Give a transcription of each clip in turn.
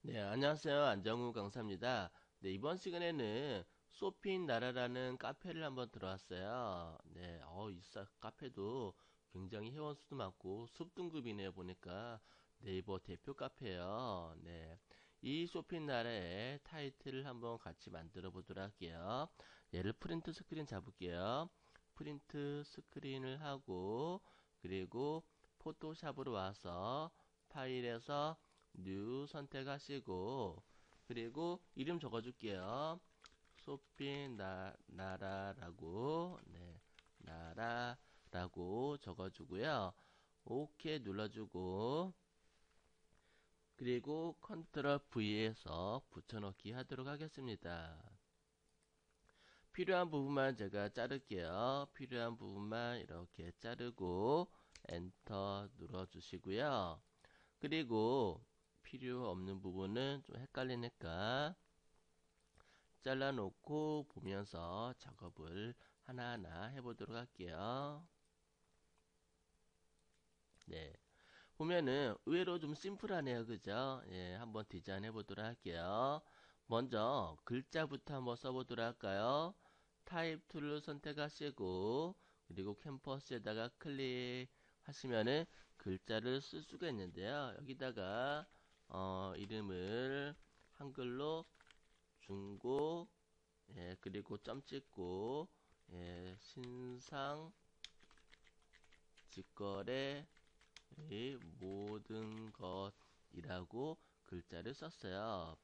네, 안녕하세요. 안정우 강사입니다. 네, 이번 시간에는 쇼핑 나라라는 카페를 한번 들어왔어요. 네, 카페도 굉장히 회원 수도 많고 숲등급이네요. 보니까 네이버 대표 카페예요. 네, 이 쇼핑 나라의 타이틀을 한번 같이 만들어 보도록 할게요. 얘를 프린트 스크린 잡을게요. 프린트 스크린을 하고 그리고 포토샵으로 와서 파일에서 뉴 선택하시고 그리고 이름 적어줄게요. 쇼핑 나라라고 나라라고 적어주고요. 오케이 눌러주고 그리고 컨트롤 V에서 붙여넣기 하도록 하겠습니다. 필요한 부분만 제가 자를게요. 필요한 부분만 이렇게 자르고 엔터 눌러주시고요. 그리고 필요 없는 부분은 좀 헷갈리니까 잘라놓고 보면서 작업을 하나하나 해보도록 할게요. 네. 보면은 의외로 좀 심플하네요. 그죠? 예, 한번 디자인 해보도록 할게요. 먼저 글자부터 한번 써보도록 할까요? 타입 툴을 선택하시고 그리고 캔버스에다가 클릭하시면은 글자를 쓸 수가 있는데요. 여기다가 이름을 한글로 중고 그리고 점 찍고 신상 직거래 모든 것이라고 글자를 썼어요.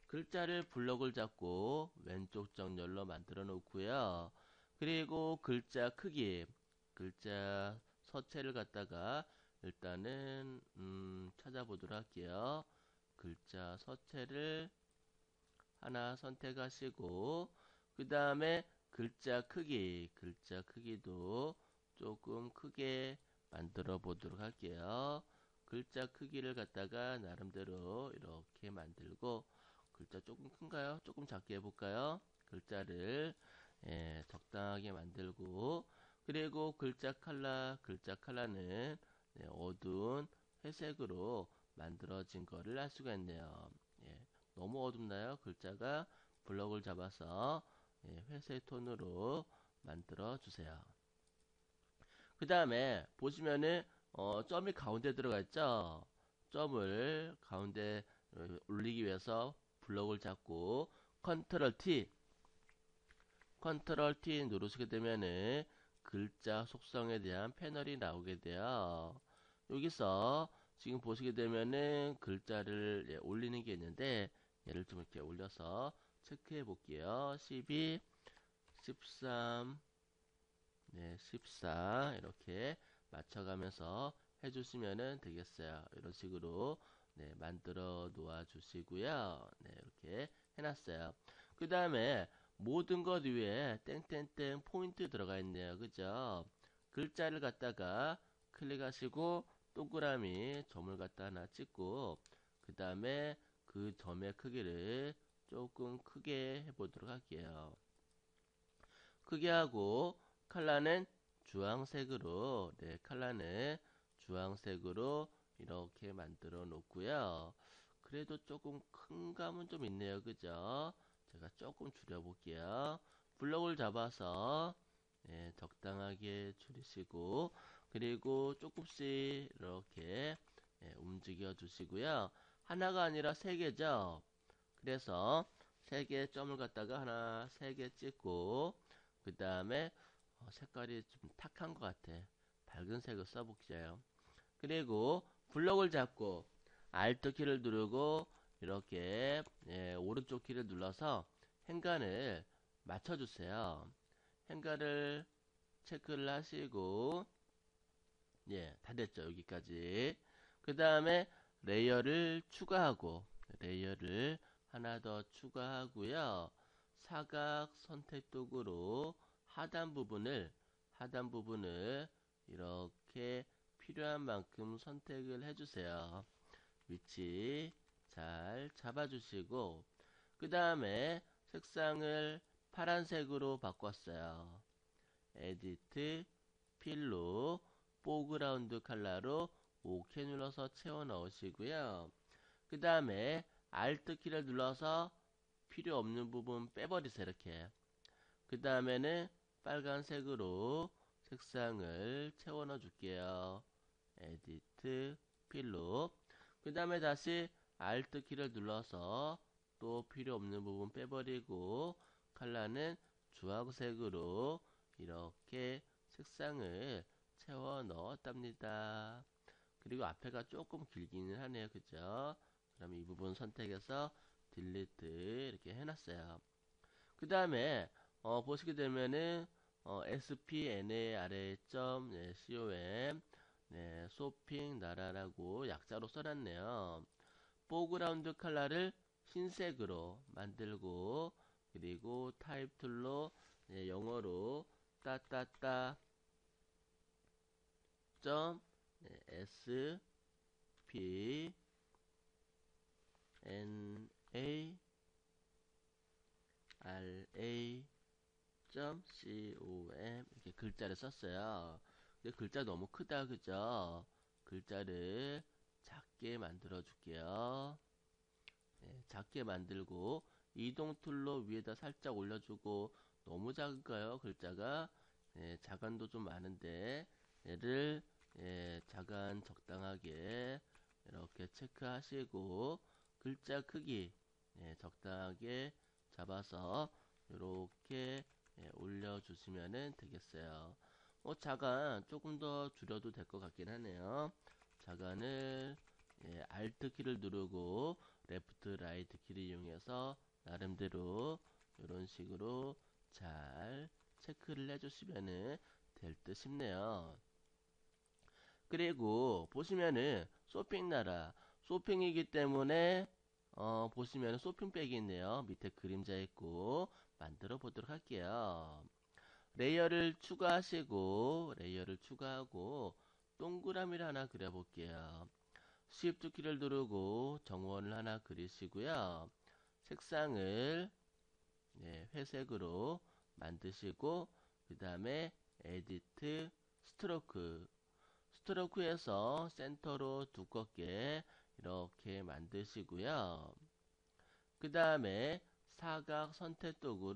글자를 블럭을 잡고 왼쪽 정렬로 만들어 놓고요. 그리고 글자 크기, 글자 서체를 갖다가 일단은 찾아보도록 할게요. 글자 서체를 하나 선택하시고 그 다음에 글자 크기도 조금 크게 만들어 보도록 할게요. 글자 크기를 갖다가 나름대로 이렇게 만들고 글자 조금 큰가요? 조금 작게 해볼까요? 글자를 적당하게 만들고 그리고 글자 컬러는 어두운 회색으로 만들어진 거를 알 수가 있네요. 예, 너무 어둡나요? 글자가 블럭을 잡아서 회색 톤으로 만들어 주세요. 그 다음에 보시면은 점이 가운데 들어가 있죠. 점을 가운데 올리기 위해서 블럭을 잡고 컨트롤 T 누르시게 되면은 글자 속성에 대한 패널이 나오게 돼요. 여기서 지금 보시게 되면은 글자를 올리는 게 있는데 얘를 좀 이렇게 올려서 체크해 볼게요. 12, 13, 14 이렇게 맞춰가면서 해주시면 되겠어요. 이런 식으로 만들어 놓아 주시고요. 이렇게 해놨어요. 그 다음에 모든 것 위에 땡땡땡 포인트 들어가 있네요. 그죠? 글자를 갖다가 클릭하시고 동그라미 점을 갖다 하나 찍고 그 다음에 그 점의 크기를 조금 크게 해보도록 할게요. 크게 하고 컬러는 주황색으로 컬러는 주황색으로 이렇게 만들어 놓고요. 그래도 조금 큰 감은 좀 있네요. 그죠? 제가 조금 줄여 볼게요. 블럭을 잡아서 적당하게 줄이시고 그리고 조금씩 이렇게 움직여 주시고요. 하나가 아니라 세 개죠. 그래서 세 개 점을 갖다가 하나 세 개 찍고 그 다음에 색깔이 좀 탁한 것 같아. 밝은 색을 써볼게요. 그리고 블럭을 잡고 Alt 키를 누르고 이렇게 오른쪽 키를 눌러서 행간을 맞춰주세요. 행간을 체크를 하시고 다 됐죠. 여기까지. 그 다음에 레이어를 추가하고 레이어를 하나 더 추가하고요. 사각 선택 도구로 하단 부분을 이렇게 필요한 만큼 선택을 해주세요. 위치 잘 잡아주시고 그 다음에 색상을 파란색으로 바꿨어요. 에디트 필로 포그라운드 컬러로 OK 눌러서 채워 넣으시고요. 그 다음에 Alt 키를 눌러서 필요 없는 부분 빼버리세요. 이렇게. 그 다음에는 빨간색으로 색상을 채워 넣어 줄게요. 에디트 필로. 그 다음에 다시 Alt 키를 눌러서 또 필요 없는 부분 빼버리고 컬러는 주황색으로 이렇게 색상을 채워 넣었답니다. 그리고 앞에가 조금 길기는 하네요. 그죠? 그럼 이 부분 선택해서 딜리트 이렇게 해놨어요. 그 다음에 보시게 되면은 spna 아래 점 네, com 네, 쇼핑 나라라고 약자로 써놨네요. 포그라운드 컬러를 흰색으로 만들고 그리고 타입 툴로 네, 영어로 따따따 점 네, s p n a r a .com 이렇게 글자를 썼어요. 근데 글자 너무 크다 그죠? 글자를 작게 만들어 줄게요. 네, 작게 만들고 이동 툴로 위에다 살짝 올려주고 너무 작은가요? 글자가 네, 자간도 좀 많은데 얘를 자간 적당하게 이렇게 체크하시고 글자 크기 적당하게 잡아서 이렇게 올려주시면 되겠어요. 자간 조금 더 줄여도 될 것 같긴 하네요. 자간을 Alt 키를 누르고 레프트 라이트 키를 이용해서 나름대로 이런 식으로 잘 체크를 해주시면 될 듯 싶네요. 그리고 보시면은 쇼핑 나라 쇼핑이기 때문에 보시면 쇼핑백이 있네요. 밑에 그림자 있고 만들어 보도록 할게요. 레이어를 추가하고 동그라미를 하나 그려 볼게요. Shift 키를 누르고 정원을 하나 그리시고요. 색상을 회색으로 만드시고 그 다음에 에디트 스트로크에서 센터로 두껍게 이렇게 만드시고요. 그 다음에 사각 선택 도구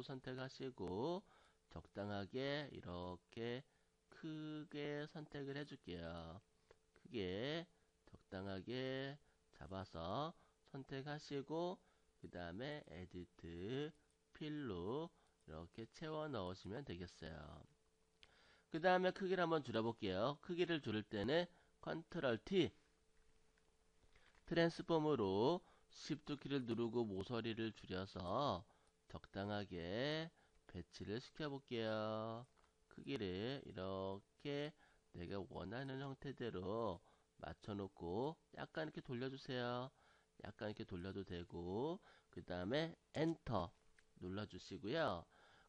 선택하시고 적당하게 이렇게 크게 선택을 해줄게요. 크게 적당하게 잡아서 선택하시고 그 다음에 에디트 필로 이렇게 채워 넣으시면 되겠어요. 그 다음에 크기를 한번 줄여볼게요. 크기를 줄일 때는 컨트롤 T 트랜스폼으로 Shift 키를 누르고 모서리를 줄여서 적당하게 배치를 시켜볼게요. 크기를 이렇게 내가 원하는 형태대로 맞춰놓고 약간 이렇게 돌려주세요. 약간 이렇게 돌려도 되고 그 다음에 엔터 눌러주시고요.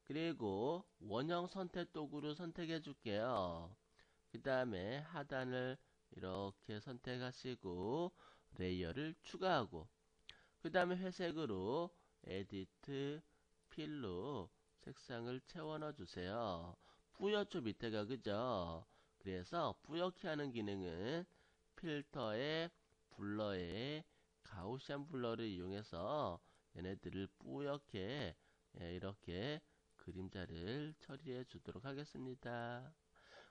그리고 원형 선택 도구를 선택해 줄게요. 그 다음에 하단을 이렇게 선택하시고 레이어를 추가하고 그 다음에 회색으로 에디트 필로 색상을 채워 넣어 주세요. 뿌옇죠 밑에가 그죠? 그래서 뿌옇게 하는 기능은 필터의 블러의 가우시안 블러를 이용해서 얘네들을 뿌옇게 이렇게 그림자를 처리해 주도록 하겠습니다.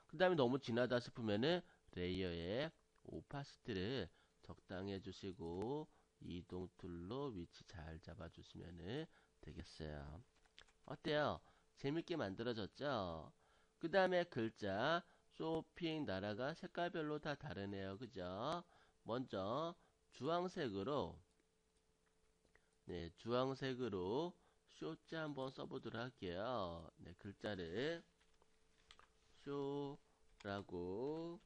그 다음에 너무 진하다 싶으면은 레이어의 오파시티를 적당히 해주시고 이동 툴로 위치 잘 잡아주시면 되겠어요. 어때요? 재밌게 만들어졌죠? 그 다음에 글자 쇼핑 나라가 색깔별로 다 다르네요. 그죠? 먼저 주황색으로 주황색으로 쇼자 한번 써보도록 할게요. 글자를 쇼라고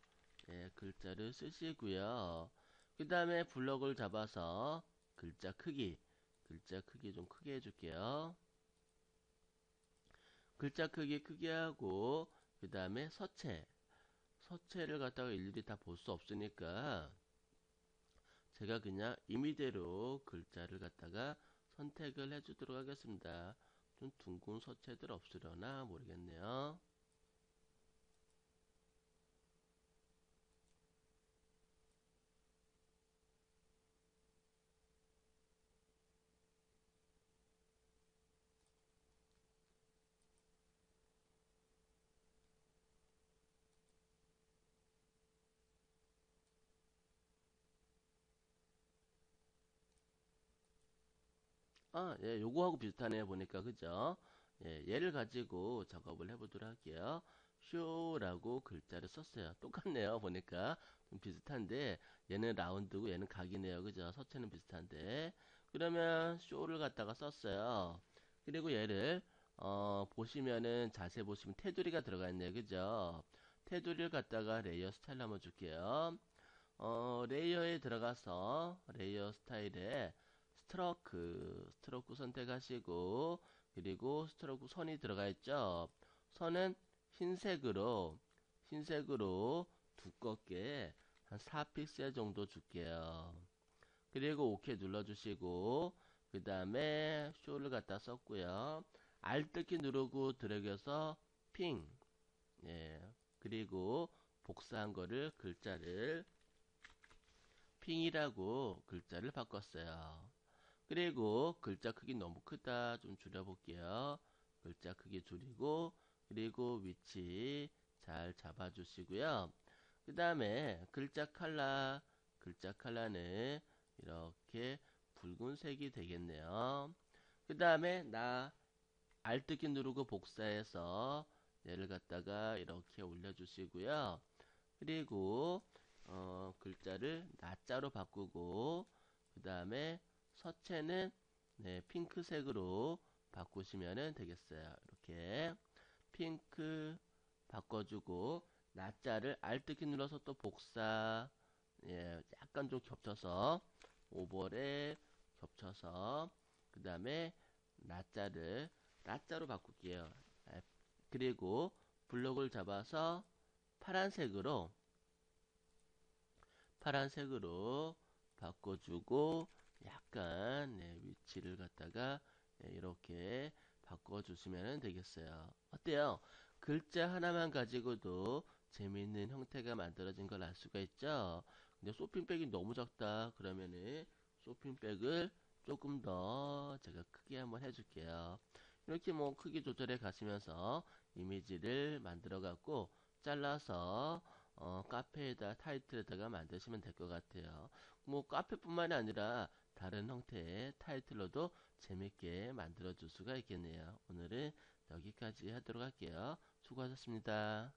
글자를 쓰시고요. 그 다음에 블럭을 잡아서 글자 크기 좀 크게 해줄게요. 글자 크기 크게 하고 그 다음에 서체를 갖다가 일일이 다 볼 수 없으니까 제가 그냥 임의대로 글자를 갖다가 선택을 해주도록 하겠습니다. 좀 둥근 서체들 없으려나 모르겠네요. 예, 요거하고 비슷하네요. 보니까, 그죠? 예, 얘를 가지고 작업을 해보도록 할게요. 쇼라고 글자를 썼어요. 똑같네요. 보니까 좀 비슷한데, 얘는 라운드고 얘는 각이네요. 그죠? 서체는 비슷한데. 그러면 쇼를 갖다가 썼어요. 그리고 얘를, 보시면은, 자세히 보시면 테두리가 들어가 있네요. 그죠? 테두리를 갖다가 레이어 스타일 한번 줄게요. 레이어에 들어가서 레이어 스타일에 스트로크 선택하시고 그리고 스트로크 선이 들어가 있죠. 선은 흰색으로 두껍게 한 4픽셀 정도 줄게요. 그리고 OK 눌러주시고 그 다음에 쇼를 갖다 썼고요. Alt키 누르고 드래그해서 핑, 예, 그리고 복사한 거를 글자를 핑이라고 글자를 바꿨어요. 그리고 글자 크기 너무 크다. 좀 줄여볼게요. 글자 크기 줄이고, 그리고 위치 잘 잡아주시고요. 그 다음에 글자 컬러는 이렇게 붉은색이 되겠네요. 그 다음에 Alt키 누르고 복사해서 얘를 갖다가 이렇게 올려주시고요. 그리고 글자를 나자로 바꾸고 그 다음에 서체는 네, 핑크색으로 바꾸시면 되겠어요. 이렇게 핑크 바꿔주고 나자를 Alt키 눌러서 또 복사, 예, 약간 좀 겹쳐서 오버랩 겹쳐서 그 다음에 나자를 나자로 바꿀게요. 예, 그리고 블록을 잡아서 파란색으로 파란색으로 바꿔주고 약간 네, 위치를 갖다가 네, 이렇게 바꿔주시면 되겠어요. 어때요? 글자 하나만 가지고도 재미있는 형태가 만들어진 걸 알 수가 있죠? 근데 쇼핑백이 너무 작다 그러면은 쇼핑백을 조금 더 제가 크게 한번 해줄게요. 이렇게 뭐 크기 조절해 가시면서 이미지를 만들어 갖고 잘라서 카페에다 타이틀에다가 만드시면 될 것 같아요. 뭐 카페뿐만이 아니라 다른 형태의 타이틀로도 재밌게 만들어 줄 수가 있겠네요. 오늘은 여기까지 하도록 할게요. 수고하셨습니다.